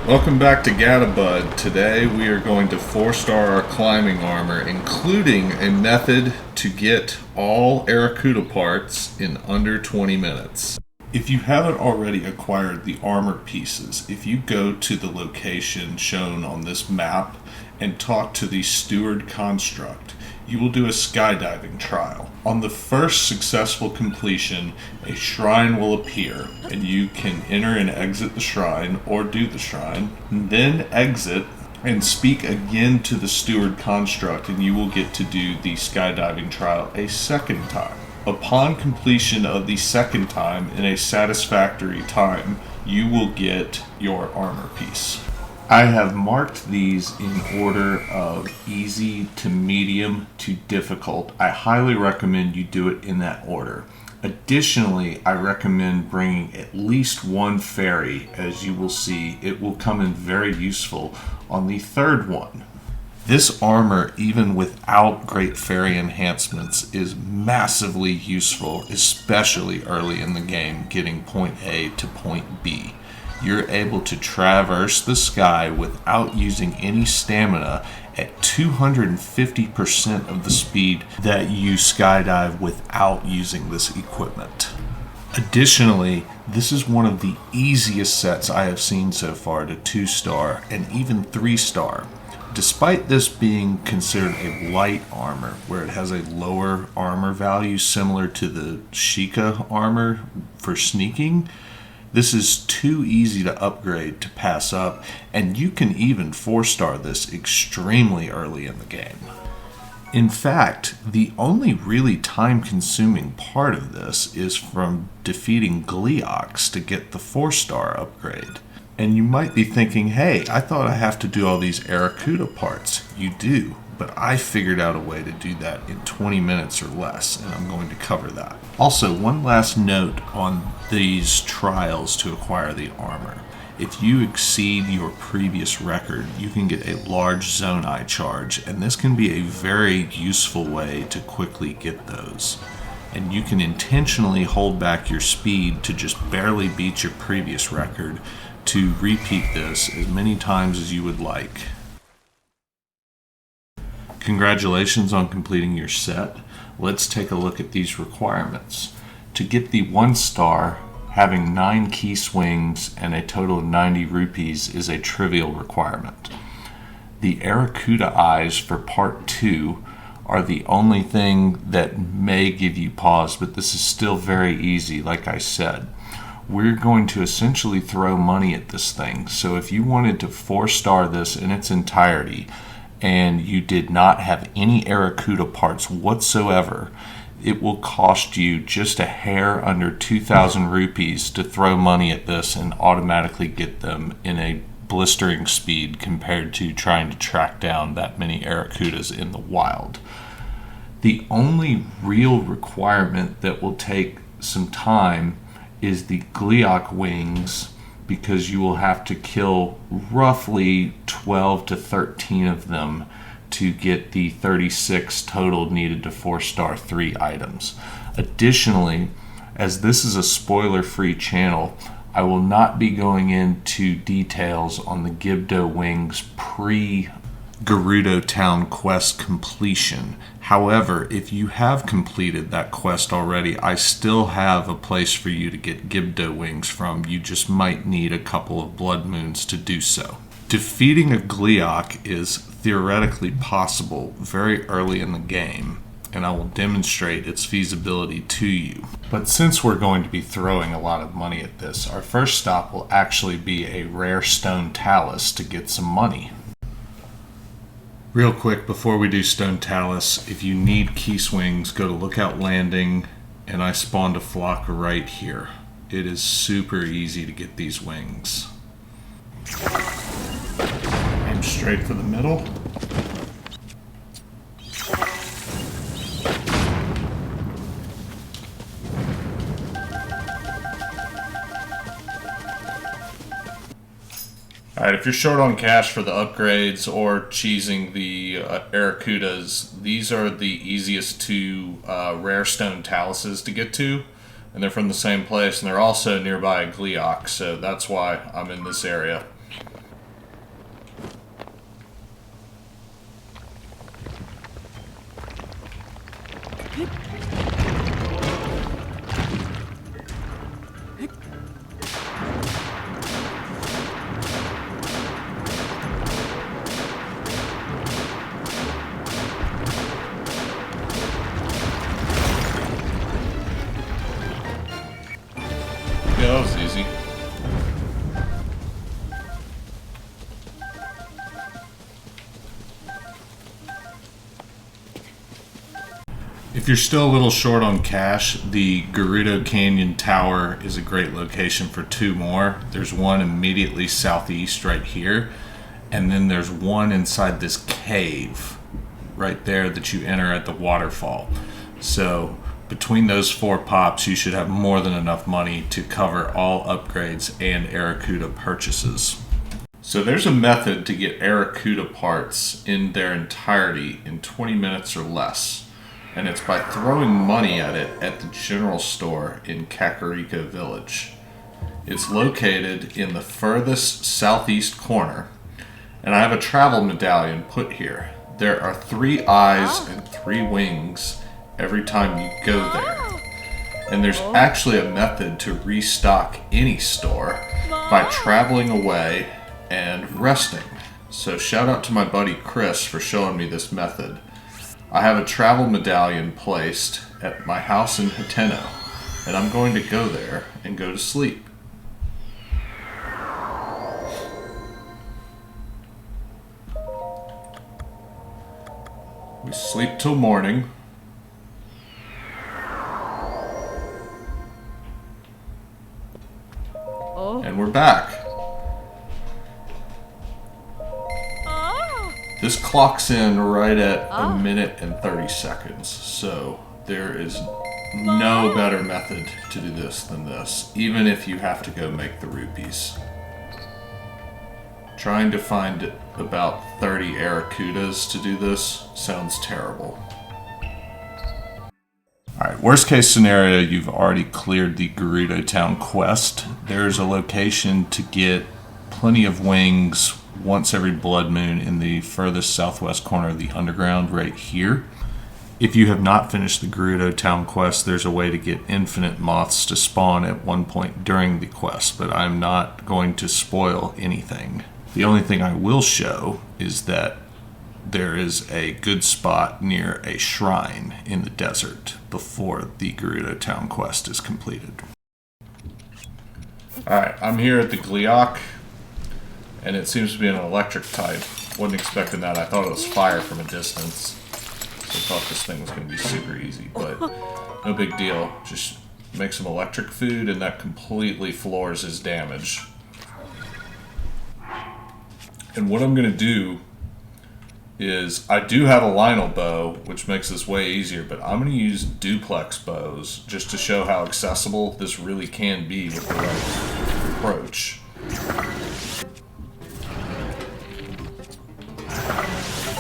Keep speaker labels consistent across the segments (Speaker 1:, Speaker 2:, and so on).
Speaker 1: Welcome back to Gatabud. Today we are going to 4-star our climbing armor, including a method to get all Aerocuda parts in under 20 minutes. If you haven't already acquired the armor pieces, if you go to the location shown on this map and talk to the steward construct, you will do a skydiving trial. On the first successful completion, a shrine will appear, and you can enter and exit the shrine, or do the shrine, then exit and speak again to the steward construct, and you will get to do the skydiving trial a second time. Upon completion of the second time in a satisfactory time, you will get your armor piece. I have marked these in order of easy to medium to difficult. I highly recommend you do it in that order. Additionally, I recommend bringing at least one fairy. As you will see, it will come in very useful on the third one. This armor, even without great fairy enhancements, is massively useful, especially early in the game, getting point A to point B. You're able to traverse the sky without using any stamina at 250% of the speed that you skydive without using this equipment. Additionally, this is one of the easiest sets I have seen so far to 2-star and even 3-star. Despite this being considered a light armor, where it has a lower armor value similar to the Sheikah armor for sneaking, this is too easy to upgrade to pass up, and you can even 4-star this extremely early in the game. In fact, the only really time-consuming part of this is from defeating Gleeoks to get the 4-star upgrade. And you might be thinking, hey, I thought I have to do all these Aerocuda parts. You do, but I figured out a way to do that in 20 minutes or less, and I'm going to cover that. Also, one last note on these trials to acquire the armor. If you exceed your previous record, you can get a large Zonai charge, and this can be a very useful way to quickly get those. And you can intentionally hold back your speed to just barely beat your previous record to repeat this as many times as you would like. Congratulations on completing your set. Let's take a look at these requirements. To get the 1-star, having 9 key swings and a total of 90 rupees is a trivial requirement. The Aerocuda eyes for part 2 are the only thing that may give you pause, but this is still very easy, like I said. We're going to essentially throw money at this thing. So if you wanted to 4-star this in its entirety and you did not have any Aerocuda parts whatsoever, it will cost you just a hair under 2,000 rupees to throw money at this and automatically get them in a blistering speed compared to trying to track down that many Aerocudas in the wild. The only real requirement that will take some time is the Gleeok Wings, because you will have to kill roughly 12 to 13 of them to get the 36 total needed to 4-star 3 items. Additionally, as this is a spoiler-free channel, I will not be going into details on the Gibdo Wing's pre-Gerudo Town quest completion. However, if you have completed that quest already, I still have a place for you to get Gibdo Wings from. You just might need a couple of blood moons to do so. Defeating a Gleeok is theoretically possible very early in the game, and I will demonstrate its feasibility to you. But since we're going to be throwing a lot of money at this, our first stop will actually be a rare stone talus to get some money. Real quick, before we do Stone Talus, if you need key swings, go to Lookout Landing, and I spawned a flock right here. It is super easy to get these wings. Aim straight for the middle. Alright, if you're short on cash for the upgrades or cheesing the Aerocudas, these are the easiest 2 rare stone taluses to get to, and they're from the same place, and they're also nearby a Gleeok, so that's why I'm in this area. Yeah, that was easy. If you're still a little short on cash, the Gerudo Canyon Tower is a great location for two more. There's one immediately southeast right here, and then there's one inside this cave right there that you enter at the waterfall. So between those 4 pops, you should have more than enough money to cover all upgrades and Aerocuda purchases. So there's a method to get Aerocuda parts in their entirety in 20 minutes or less. And it's by throwing money at it at the general store in Kakariko Village. It's located in the furthest southeast corner, and I have a travel medallion put here. There are 3 eyes and 3 wings every time you go there. And there's actually a method to restock any store by traveling away and resting. So shout out to my buddy Chris for showing me this method. I have a travel medallion placed at my house in Hateno, and I'm going to go there and go to sleep. We sleep till morning. And we're back. This clocks in right at a minute and 30 seconds, so there is no better method to do this than this, even if you have to go make the rupees. Trying to find about 30 Aerocudas to do this sounds terrible. Alright, worst case scenario, you've already cleared the Gerudo Town quest. There's a location to get plenty of wings once every blood moon in the furthest southwest corner of the underground right here. If you have not finished the Gerudo Town quest, there's a way to get infinite moths to spawn at one point during the quest, but I'm not going to spoil anything. The only thing I will show is that there is a good spot near a shrine in the desert before the Gerudo Town quest is completed. Alright, I'm here at the Gleeok, and it seems to be an electric type. Wasn't expecting that. I thought it was fire from a distance. So I thought this thing was going to be super easy, but no big deal. Just make some electric food, and that completely floors his damage. And what I'm going to do is, I do have a Lionel bow, which makes this way easier, but I'm going to use duplex bows just to show how accessible this really can be with the right approach.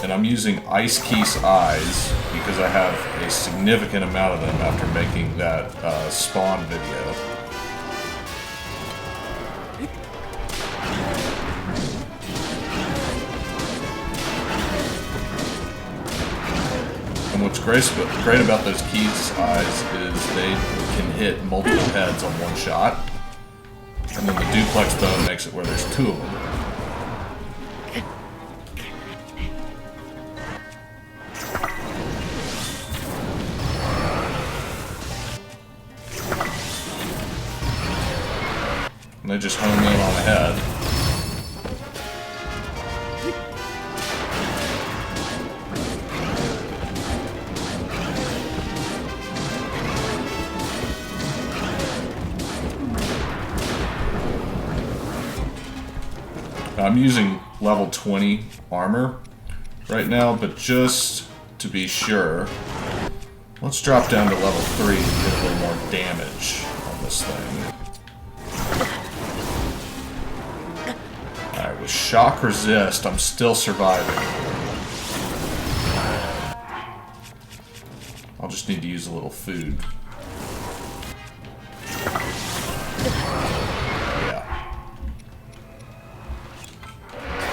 Speaker 1: And I'm using Ice Keese eyes because I have a significant amount of them after making that spawn video. And what's great about those Keese eyes is they can hit multiple heads on one shot. And then the duplex bow makes it where there's 2 of them. And they just hone in on the head. Now, I'm using level 20 armor right now, but just to be sure, let's drop down to level 3 and get a little more damage on this thing. Alright, with shock resist, I'm still surviving. I'll just need to use a little food. Yeah.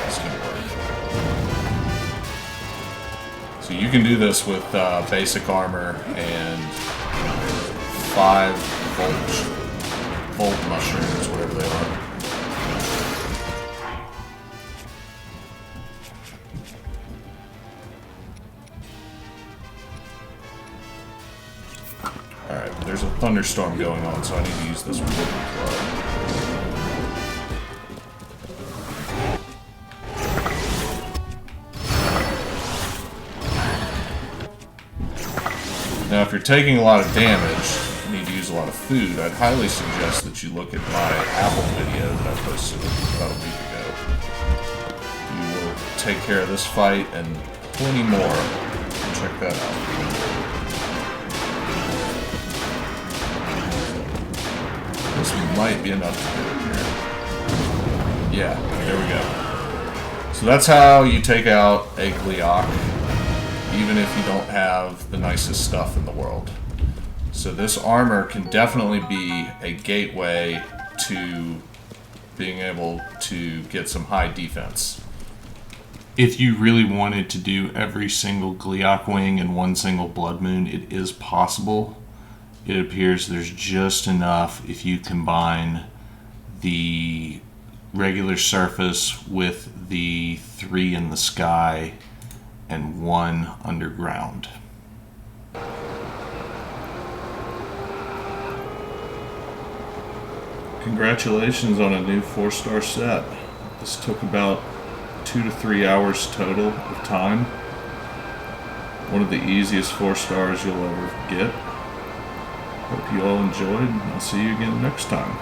Speaker 1: It's gonna work. So you can do this with basic armor and 5 volt mushrooms, whatever they are. Alright, there's a thunderstorm going on, so I need to use this wooden club. Now, if you're taking a lot of damage, you need to use a lot of food, I'd highly suggest that you look at my apple video that I posted about a week ago. You will take care of this fight and plenty more. Check that out. This might be enough to do it here. Yeah, there we go. So that's how you take out a Gleeok, even if you don't have the nicest stuff in the world. So this armor can definitely be a gateway to being able to get some high defense. If you really wanted to do every single Gleeok Wing in one single Blood Moon, it is possible. It appears there's just enough if you combine the regular surface with the 3 in the sky and 1 underground. Congratulations on a new 4-star set. This took about 2 to 3 hours total of time. One of the easiest 4 stars you'll ever get. Hope you all enjoyed, and I'll see you again next time.